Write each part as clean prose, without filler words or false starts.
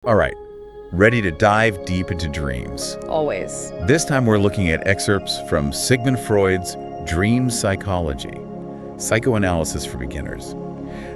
All right, ready to dive deep into dreams. Always. This time we're looking at excerpts from Sigmund Freud's Dream Psychology, Psychoanalysis for Beginners.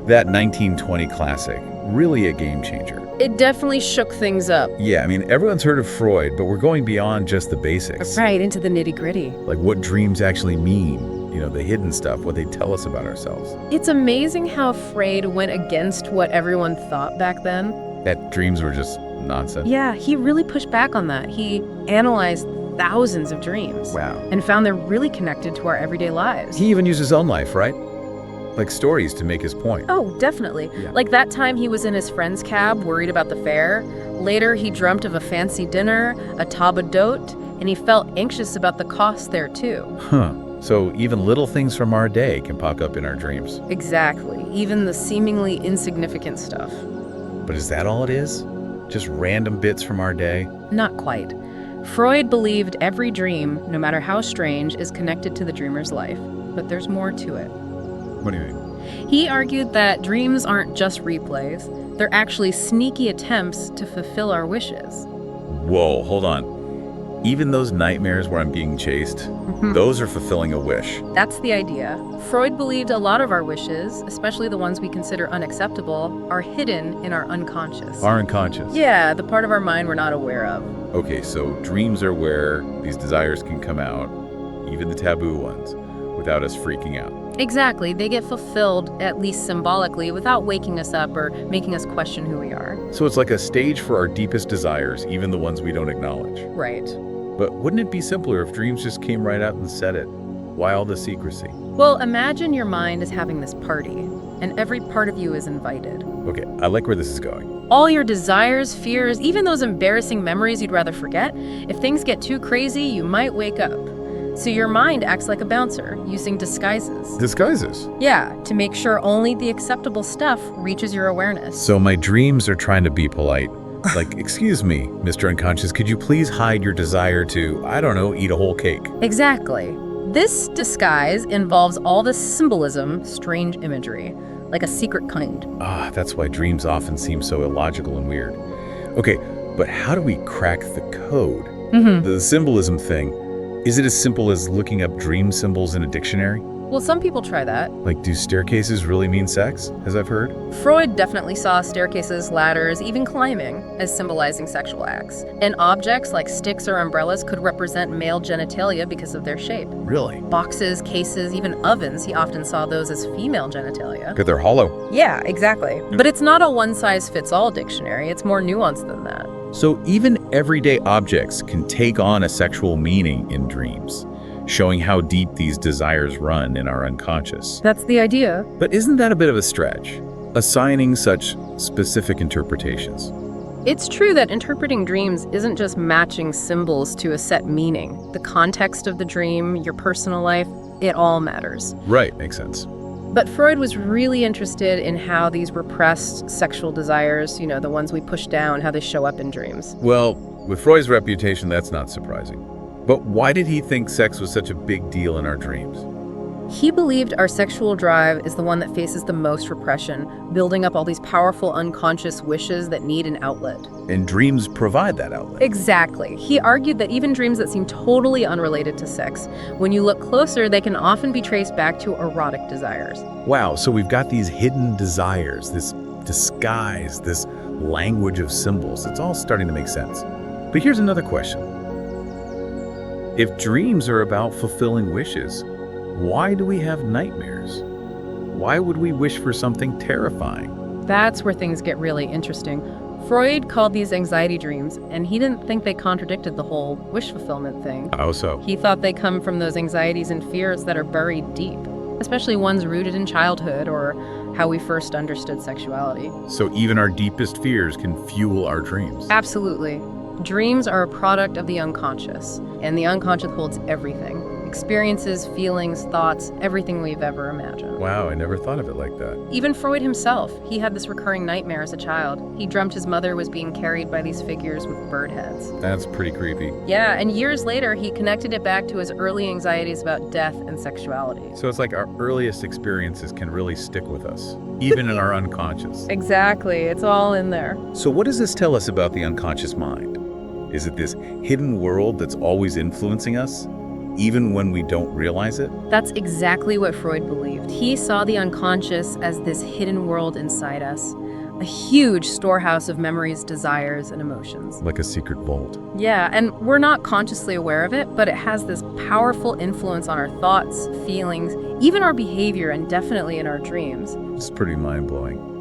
That 1920 classic, really a game changer. It definitely shook things up. Yeah, I mean, everyone's heard of Freud, but we're going beyond just the basics. Right, into the nitty-gritty. Like what dreams actually mean, the hidden stuff, what they tell us about ourselves. It's amazing how Freud went against what everyone thought back then. That dreams were just nonsense. Yeah, he really pushed back on that. He analyzed thousands of dreams. Wow. And found they're really connected to our everyday lives. He even used his own life, right? Like stories to make his point. Oh, definitely. Yeah. Like that time he was in his friend's cab, worried about the fare. Later, he dreamt of a fancy dinner, a table d'hôte, and he felt anxious about the cost there, too. Huh. So even little things from our day can pop up in our dreams. Exactly. Even the seemingly insignificant stuff. But is that all it is? Just random bits from our day? Not quite. Freud believed every dream, no matter how strange, is connected to the dreamer's life. But there's more to it. What do you mean? He argued that dreams aren't just replays. They're actually sneaky attempts to fulfill our wishes. Whoa, hold on. Even those nightmares where I'm being chased, those are fulfilling a wish. That's the idea. Freud believed a lot of our wishes, especially the ones we consider unacceptable, are hidden in our unconscious. Our unconscious? Yeah, the part of our mind we're not aware of. Okay, so dreams are where these desires can come out, even the taboo ones, without us freaking out. Exactly. They get fulfilled, at least symbolically, without waking us up or making us question who we are. So it's like a stage for our deepest desires, even the ones we don't acknowledge. Right. But wouldn't it be simpler if dreams just came right out and said it? Why all the secrecy? Well, imagine your mind is having this party, and every part of you is invited. Okay, I like where this is going. All your desires, fears, even those embarrassing memories you'd rather forget, if things get too crazy, you might wake up. So your mind acts like a bouncer, using disguises. Disguises? Yeah, to make sure only the acceptable stuff reaches your awareness. So my dreams are trying to be polite. Like, excuse me, Mr. Unconscious, could you please hide your desire to, I don't know, eat a whole cake? Exactly. This disguise involves all the symbolism, strange imagery, like a secret kind. Ah, that's why dreams often seem so illogical and weird. Okay, but how do we crack the code? The symbolism thing, is it as simple as looking up dream symbols in a dictionary? Well, some people try that. Like, do staircases really mean sex, as I've heard? Freud definitely saw staircases, ladders, even climbing as symbolizing sexual acts. And objects like sticks or umbrellas could represent male genitalia because of their shape. Really? Boxes, cases, even ovens, he often saw those as female genitalia. Because they're hollow. Yeah, exactly. But it's not a one-size-fits-all dictionary. It's more nuanced than that. So even everyday objects can take on a sexual meaning in dreams, showing how deep these desires run in our unconscious. That's the idea. But isn't that a bit of a stretch, assigning such specific interpretations? It's true that interpreting dreams isn't just matching symbols to a set meaning. The context of the dream, your personal life, it all matters. Right, makes sense. But Freud was really interested in how these repressed sexual desires, the ones we push down, how they show up in dreams. Well, with Freud's reputation, that's not surprising. But why did he think sex was such a big deal in our dreams? He believed our sexual drive is the one that faces the most repression, building up all these powerful unconscious wishes that need an outlet. And dreams provide that outlet. Exactly. He argued that even dreams that seem totally unrelated to sex, when you look closer, they can often be traced back to erotic desires. Wow, so we've got these hidden desires, this disguise, this language of symbols. It's all starting to make sense. But here's another question. If dreams are about fulfilling wishes, why do we have nightmares? Why would we wish for something terrifying? That's where things get really interesting. Freud called these anxiety dreams, and he didn't think they contradicted the whole wish fulfillment thing. How so? He thought they come from those anxieties and fears that are buried deep, especially ones rooted in childhood or how we first understood sexuality. So even our deepest fears can fuel our dreams? Absolutely. Dreams are a product of the unconscious, and the unconscious holds everything. Experiences, feelings, thoughts, everything we've ever imagined. Wow, I never thought of it like that. Even Freud himself, he had this recurring nightmare as a child. He dreamt his mother was being carried by these figures with bird heads. That's pretty creepy. Yeah, and years later, he connected it back to his early anxieties about death and sexuality. So it's like our earliest experiences can really stick with us, even in our unconscious. Exactly, it's all in there. So what does this tell us about the unconscious mind? Is it this hidden world that's always influencing us, even when we don't realize it? That's exactly what Freud believed. He saw the unconscious as this hidden world inside us, a huge storehouse of memories, desires, and emotions. Like a secret vault. Yeah, and we're not consciously aware of it, but it has this powerful influence on our thoughts, feelings, even our behavior, and definitely in our dreams. It's pretty mind-blowing.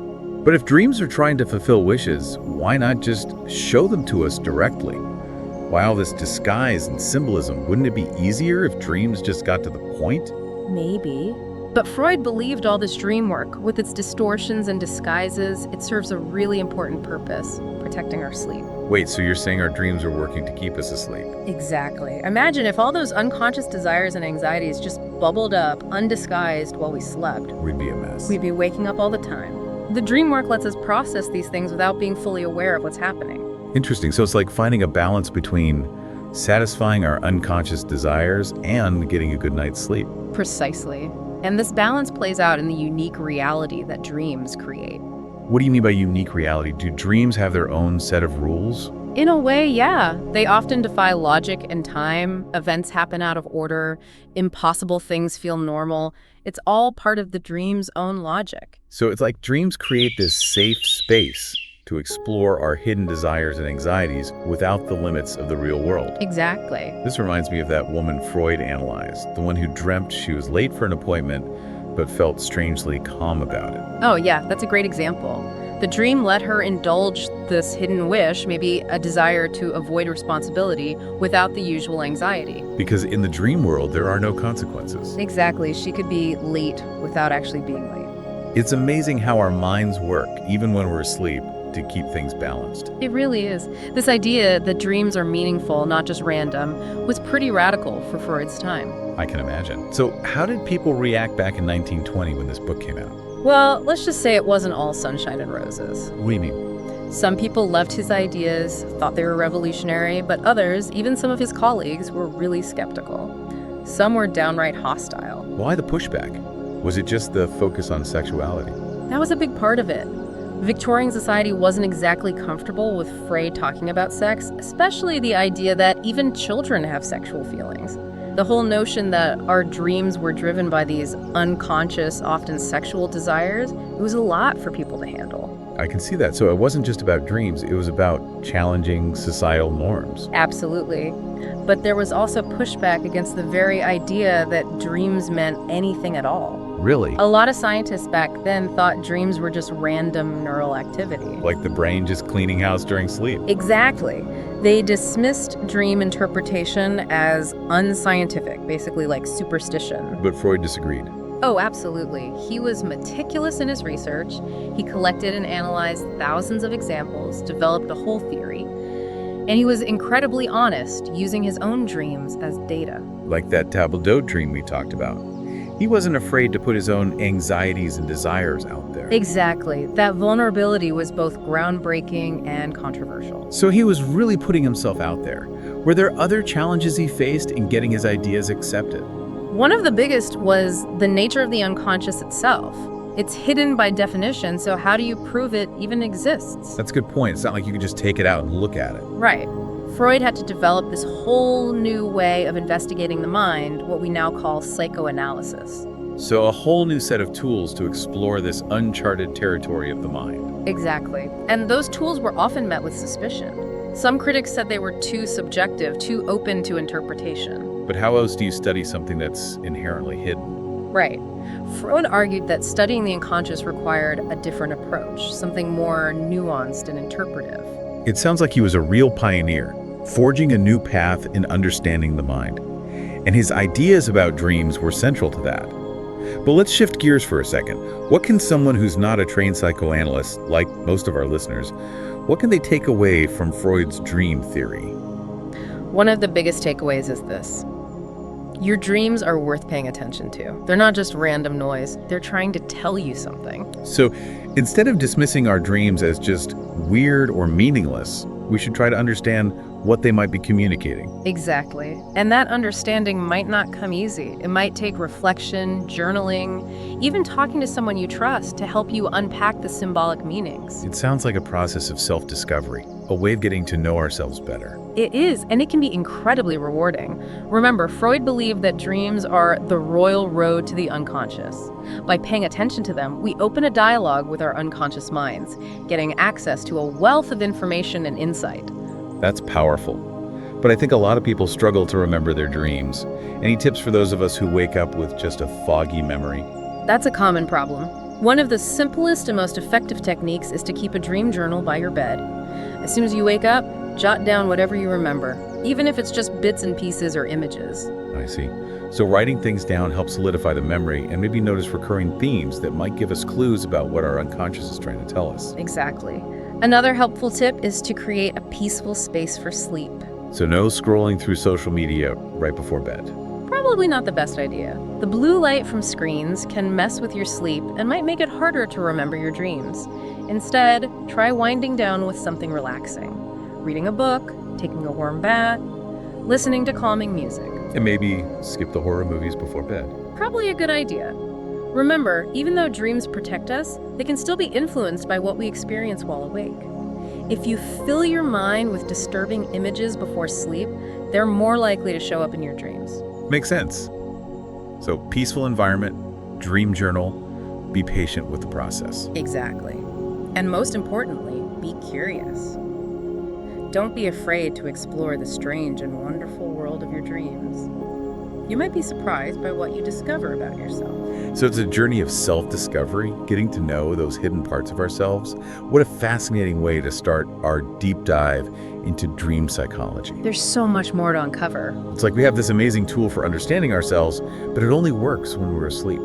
But if dreams are trying to fulfill wishes, why not just show them to us directly? Why all this disguise and symbolism? Wouldn't it be easier if dreams just got to the point? Maybe. But Freud believed all this dream work, with its distortions and disguises, it serves a really important purpose, protecting our sleep. Wait, so you're saying our dreams are working to keep us asleep? Exactly. Imagine if all those unconscious desires and anxieties just bubbled up, undisguised, while we slept. We'd be a mess. We'd be waking up all the time. The dream work lets us process these things without being fully aware of what's happening. Interesting. So it's like finding a balance between satisfying our unconscious desires and getting a good night's sleep. Precisely. And this balance plays out in the unique reality that dreams create. What do you mean by unique reality? Do dreams have their own set of rules? In a way, yeah. They often defy logic and time. Events happen out of order. Impossible things feel normal. It's all part of the dream's own logic. So it's like dreams create this safe space to explore our hidden desires and anxieties without the limits of the real world. Exactly. This reminds me of that woman Freud analyzed, the one who dreamt she was late for an appointment but felt strangely calm about it. Oh, yeah, that's a great example. The dream let her indulge this hidden wish, maybe a desire to avoid responsibility, without the usual anxiety. Because in the dream world, there are no consequences. Exactly. She could be late without actually being late. It's amazing how our minds work, even when we're asleep, to keep things balanced. It really is. This idea that dreams are meaningful, not just random, was pretty radical for Freud's time. I can imagine. So how did people react back in 1920 when this book came out? Well, let's just say it wasn't all sunshine and roses. What do you mean? Some people loved his ideas, thought they were revolutionary, but others, even some of his colleagues, were really skeptical. Some were downright hostile. Why the pushback? Was it just the focus on sexuality? That was a big part of it. Victorian society wasn't exactly comfortable with Freud talking about sex, especially the idea that even children have sexual feelings. The whole notion that our dreams were driven by these unconscious, often sexual desires, it was a lot for people to handle. I can see that. So it wasn't just about dreams, it was about challenging societal norms. Absolutely. But there was also pushback against the very idea that dreams meant anything at all. Really? A lot of scientists back then thought dreams were just random neural activity. Like the brain just cleaning house during sleep. Exactly. They dismissed dream interpretation as unscientific, basically like superstition. But Freud disagreed. Oh, absolutely. He was meticulous in his research. He collected and analyzed thousands of examples, developed a whole theory, and he was incredibly honest, using his own dreams as data. Like that table d'hote dream we talked about. He wasn't afraid to put his own anxieties and desires out there. Exactly. That vulnerability was both groundbreaking and controversial. So he was really putting himself out there. Were there other challenges he faced in getting his ideas accepted? One of the biggest was the nature of the unconscious itself. It's hidden by definition, so how do you prove it even exists? That's a good point. It's not like you can just take it out and look at it. Right. Freud had to develop this whole new way of investigating the mind, what we now call psychoanalysis. So a whole new set of tools to explore this uncharted territory of the mind. Exactly. And those tools were often met with suspicion. Some critics said they were too subjective, too open to interpretation. But how else do you study something that's inherently hidden? Right. Freud argued that studying the unconscious required a different approach, something more nuanced and interpretive. It sounds like he was a real pioneer, forging a new path in understanding the mind. And his ideas about dreams were central to that. But let's shift gears for a second. What can someone who's not a trained psychoanalyst, like most of our listeners, what can they take away from Freud's dream theory? One of the biggest takeaways is this. Your dreams are worth paying attention to. They're not just random noise. They're trying to tell you something. So instead of dismissing our dreams as just weird or meaningless, we should try to understand what they might be communicating. Exactly. And that understanding might not come easy. It might take reflection, journaling, even talking to someone you trust to help you unpack the symbolic meanings. It sounds like a process of self-discovery, a way of getting to know ourselves better. It is, and it can be incredibly rewarding. Remember, Freud believed that dreams are the royal road to the unconscious. By paying attention to them, we open a dialogue with our unconscious minds, getting access to a wealth of information and insight. That's powerful. But I think a lot of people struggle to remember their dreams. Any tips for those of us who wake up with just a foggy memory? That's a common problem. One of the simplest and most effective techniques is to keep a dream journal by your bed. As soon as you wake up, jot down whatever you remember, even if it's just bits and pieces or images. I see. So writing things down helps solidify the memory and maybe notice recurring themes that might give us clues about what our unconscious is trying to tell us. Exactly. Another helpful tip is to create a peaceful space for sleep. So no scrolling through social media right before bed. Probably not the best idea. The blue light from screens can mess with your sleep and might make it harder to remember your dreams. Instead, try winding down with something relaxing. Reading a book, taking a warm bath, listening to calming music. And maybe skip the horror movies before bed. Probably a good idea. Remember, even though dreams protect us, they can still be influenced by what we experience while awake. If you fill your mind with disturbing images before sleep, they're more likely to show up in your dreams. Makes sense. So peaceful environment, dream journal, be patient with the process. Exactly. And most importantly, be curious. Don't be afraid to explore the strange and wonderful world of your dreams. You might be surprised by what you discover about yourself. So it's a journey of self-discovery, getting to know those hidden parts of ourselves. What a fascinating way to start our deep dive into dream psychology. There's so much more to uncover. It's like we have this amazing tool for understanding ourselves, but it only works when we're asleep.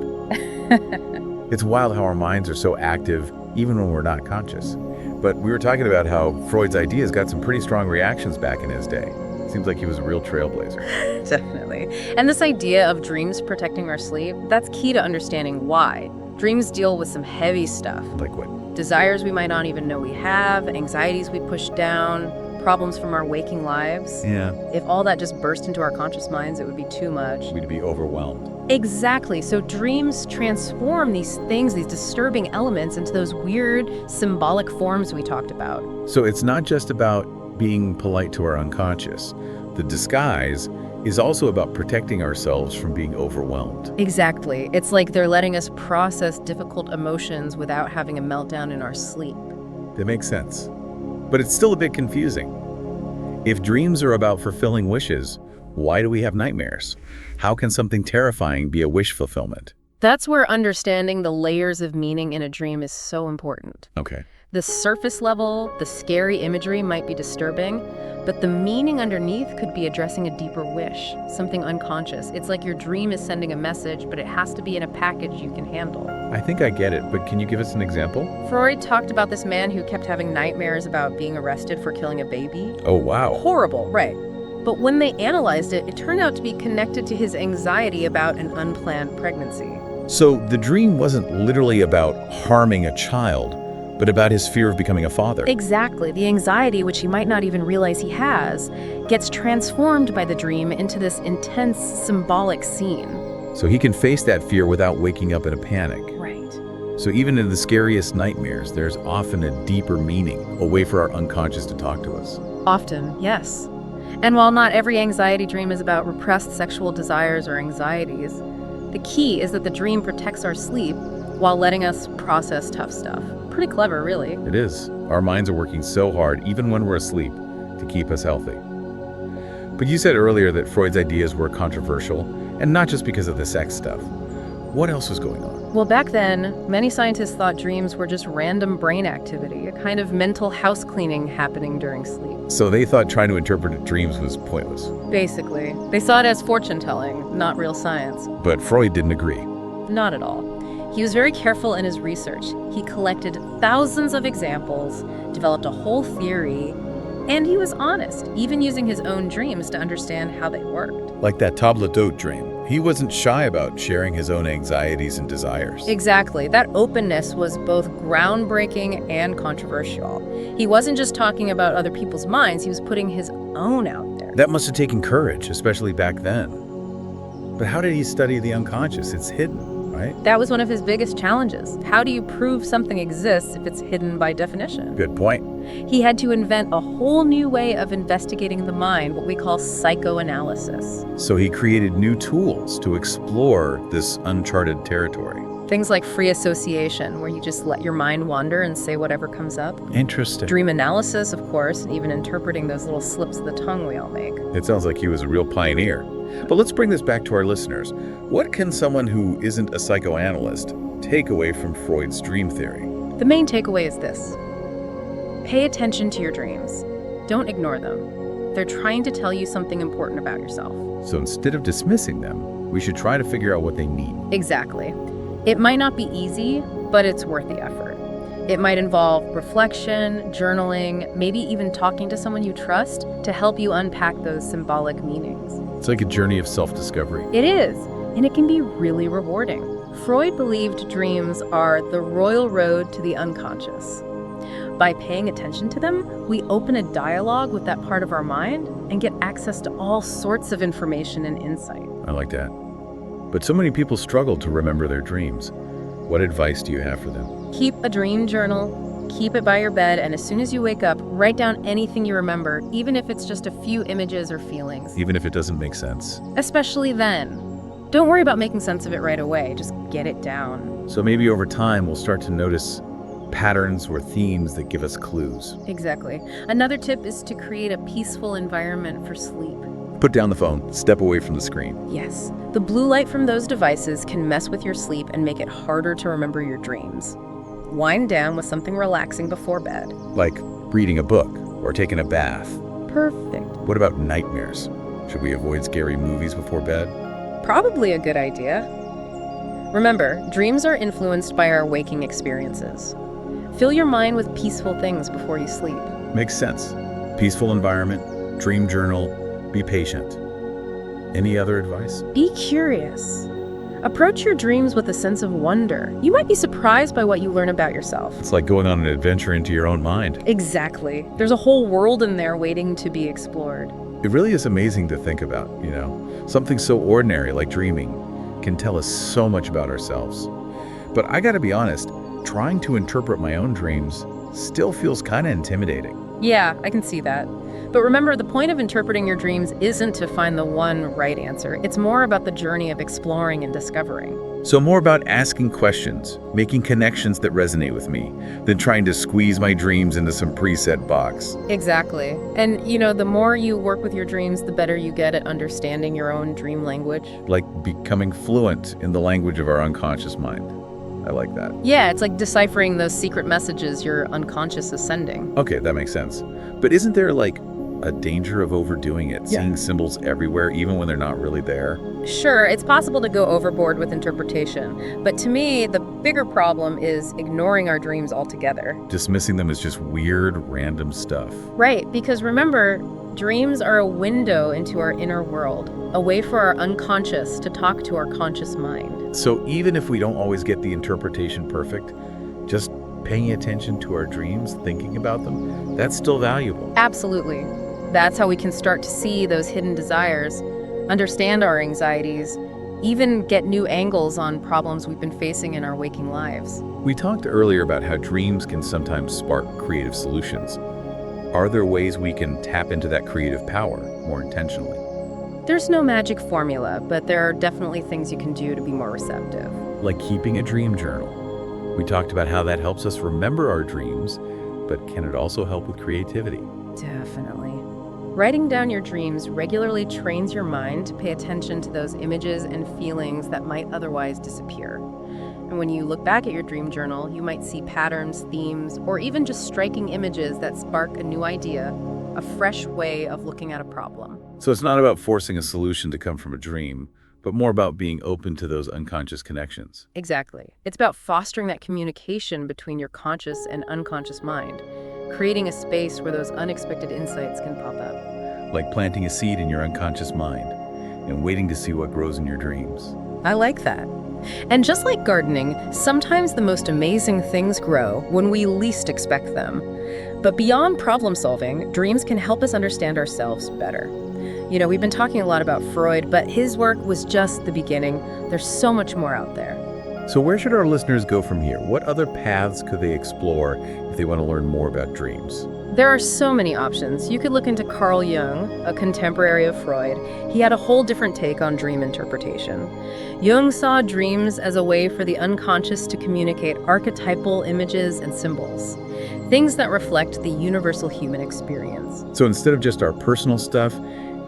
It's wild how our minds are so active even when we're not conscious. But we were talking about how Freud's ideas got some pretty strong reactions back in his day. Seems like he was a real trailblazer. Definitely. And this idea of dreams protecting our sleep, that's key to understanding why. Dreams deal with some heavy stuff. Like what? Desires we might not even know we have, anxieties we push down, problems from our waking lives. Yeah. If all that just burst into our conscious minds, it would be too much. We'd be overwhelmed. Exactly. So dreams transform these things, these disturbing elements, into those weird symbolic forms we talked about. So it's not just about being polite to our unconscious. The disguise is also about protecting ourselves from being overwhelmed. Exactly. It's like they're letting us process difficult emotions without having a meltdown in our sleep. That makes sense. But it's still a bit confusing. If dreams are about fulfilling wishes, why do we have nightmares? How can something terrifying be a wish fulfillment? That's where understanding the layers of meaning in a dream is so important. Okay. The surface level, the scary imagery might be disturbing, but the meaning underneath could be addressing a deeper wish, something unconscious. It's like your dream is sending a message, but it has to be in a package you can handle. I think I get it, but can you give us an example? Freud talked about this man who kept having nightmares about being arrested for killing a baby. Oh, wow. Horrible, right. But when they analyzed it, it turned out to be connected to his anxiety about an unplanned pregnancy. So the dream wasn't literally about harming a child, but about his fear of becoming a father. Exactly. The anxiety, which he might not even realize he has, gets transformed by the dream into this intense symbolic scene. So he can face that fear without waking up in a panic. Right. So even in the scariest nightmares, there's often a deeper meaning, a way for our unconscious to talk to us. Often, yes. And while not every anxiety dream is about repressed sexual desires or anxieties, the key is that the dream protects our sleep while letting us process tough stuff. Pretty clever, really. It is. Our minds are working so hard, even when we're asleep, to keep us healthy. But you said earlier that Freud's ideas were controversial, and not just because of the sex stuff. What else was going on? Well, back then, many scientists thought dreams were just random brain activity, a kind of mental house cleaning happening during sleep. So they thought trying to interpret dreams was pointless. Basically. They saw it as fortune-telling, not real science. But Freud didn't agree. Not at all. He was very careful in his research. He collected thousands of examples, developed a whole theory, And he was honest, even using his own dreams to understand how they worked. Like that table d'hôte dream. He wasn't shy about sharing his own anxieties and desires. Exactly. That openness was both groundbreaking and controversial. He wasn't just talking about other people's minds, he was putting his own out there. That must have taken courage, especially back then. But how did he study the unconscious? It's hidden, right? That was one of his biggest challenges. How do you prove something exists if it's hidden by definition? Good point. He had to invent a whole new way of investigating the mind, what we call psychoanalysis. So he created new tools to explore this uncharted territory. Things like free association, where you just let your mind wander and say whatever comes up. Interesting. Dream analysis, of course, and even interpreting those little slips of the tongue we all make. It sounds like he was a real pioneer. But let's bring this back to our listeners. What can someone who isn't a psychoanalyst take away from Freud's dream theory? The main takeaway is this. Pay attention to your dreams. Don't ignore them. They're trying to tell you something important about yourself. So instead of dismissing them, we should try to figure out what they mean. Exactly. It might not be easy, but it's worth the effort. It might involve reflection, journaling, maybe even talking to someone you trust to help you unpack those symbolic meanings. It's like a journey of self-discovery. It is, and it can be really rewarding. Freud believed dreams are the royal road to the unconscious. By paying attention to them, we open a dialogue with that part of our mind and get access to all sorts of information and insight. I like that. But so many people struggle to remember their dreams. What advice do you have for them? Keep a dream journal, keep it by your bed, and as soon as you wake up, write down anything you remember, even if it's just a few images or feelings. Even if it doesn't make sense. Especially then. Don't worry about making sense of it right away, just get it down. So maybe over time we'll start to notice patterns or themes that give us clues. Exactly. Another tip is to create a peaceful environment for sleep. Put down the phone, step away from the screen. Yes. The blue light from those devices can mess with your sleep and make it harder to remember your dreams. Wind down with something relaxing before bed. Like reading a book or taking a bath. Perfect. What about nightmares? Should we avoid scary movies before bed? Probably a good idea. Remember, dreams are influenced by our waking experiences. Fill your mind with peaceful things before you sleep. Makes sense. Peaceful environment, dream journal, be patient. Any other advice? Be curious. Approach your dreams with a sense of wonder. You might be surprised by what you learn about yourself. It's like going on an adventure into your own mind. Exactly. There's a whole world in there waiting to be explored. It really is amazing to think about, Something so ordinary like dreaming can tell us so much about ourselves. But I gotta be honest, trying to interpret my own dreams still feels kind of intimidating. Yeah, I can see that. But remember, the point of interpreting your dreams isn't to find the one right answer. It's more about the journey of exploring and discovering. So more about asking questions, making connections that resonate with me, than trying to squeeze my dreams into some preset box. Exactly. And, the more you work with your dreams, the better you get at understanding your own dream language. Like becoming fluent in the language of our unconscious mind. I like that. Yeah, it's like deciphering those secret messages your unconscious is sending. Okay, that makes sense. But isn't there a danger of overdoing it, seeing symbols everywhere, even when they're not really there? Sure, it's possible to go overboard with interpretation, but to me, the bigger problem is ignoring our dreams altogether. Dismissing them as just weird, random stuff. Right, because remember, dreams are a window into our inner world, a way for our unconscious to talk to our conscious mind. So even if we don't always get the interpretation perfect, just paying attention to our dreams, thinking about them, that's still valuable. Absolutely. That's how we can start to see those hidden desires, understand our anxieties, even get new angles on problems we've been facing in our waking lives. We talked earlier about how dreams can sometimes spark creative solutions. Are there ways we can tap into that creative power more intentionally? There's no magic formula, but there are definitely things you can do to be more receptive. Like keeping a dream journal. We talked about how that helps us remember our dreams, but can it also help with creativity? Definitely. Writing down your dreams regularly trains your mind to pay attention to those images and feelings that might otherwise disappear. And when you look back at your dream journal, you might see patterns, themes, or even just striking images that spark a new idea, a fresh way of looking at a problem. So it's not about forcing a solution to come from a dream, but more about being open to those unconscious connections. Exactly. It's about fostering that communication between your conscious and unconscious mind, creating a space where those unexpected insights can pop up. Like planting a seed in your unconscious mind and waiting to see what grows in your dreams. I like that. And just like gardening, sometimes the most amazing things grow when we least expect them. But beyond problem solving, dreams can help us understand ourselves better. We've been talking a lot about Freud, but his work was just the beginning. There's so much more out there. So where should our listeners go from here? What other paths could they explore if they want to learn more about dreams? There are so many options. You could look into Carl Jung, a contemporary of Freud. He had a whole different take on dream interpretation. Jung saw dreams as a way for the unconscious to communicate archetypal images and symbols, things that reflect the universal human experience. So instead of just our personal stuff,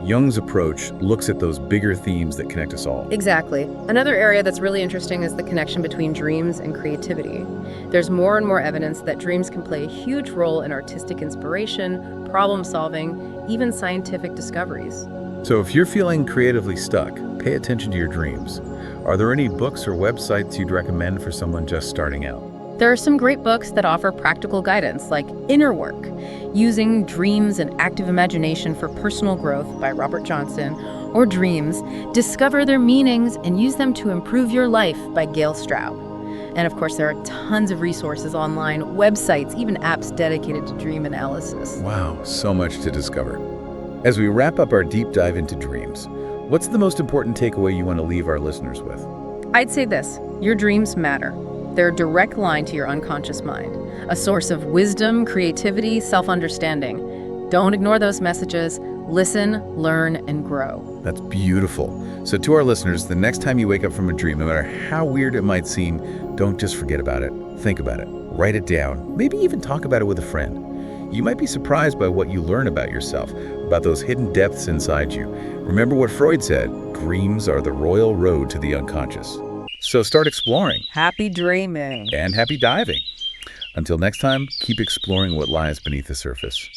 Jung's approach looks at those bigger themes that connect us all. Exactly. Another area that's really interesting is the connection between dreams and creativity. There's more and more evidence that dreams can play a huge role in artistic inspiration, problem solving, even scientific discoveries. So if you're feeling creatively stuck, pay attention to your dreams. Are there any books or websites you'd recommend for someone just starting out? There are some great books that offer practical guidance, like Inner Work, Using Dreams and Active Imagination for Personal Growth by Robert Johnson, or Dreams, Discover Their Meanings and Use Them to Improve Your Life by Gail Straub. And of course, there are tons of resources online, websites, even apps dedicated to dream analysis. Wow, so much to discover. As we wrap up our deep dive into dreams, what's the most important takeaway you want to leave our listeners with? I'd say this: your dreams matter. They're a direct line to your unconscious mind, a source of wisdom, creativity, self-understanding. Don't ignore those messages. Listen, learn, and grow. That's beautiful. So to our listeners, the next time you wake up from a dream, no matter how weird it might seem, don't just forget about it. Think about it. Write it down. Maybe even talk about it with a friend. You might be surprised by what you learn about yourself, about those hidden depths inside you. Remember what Freud said, dreams are the royal road to the unconscious. So start exploring. Happy dreaming. And happy diving. Until next time, keep exploring what lies beneath the surface.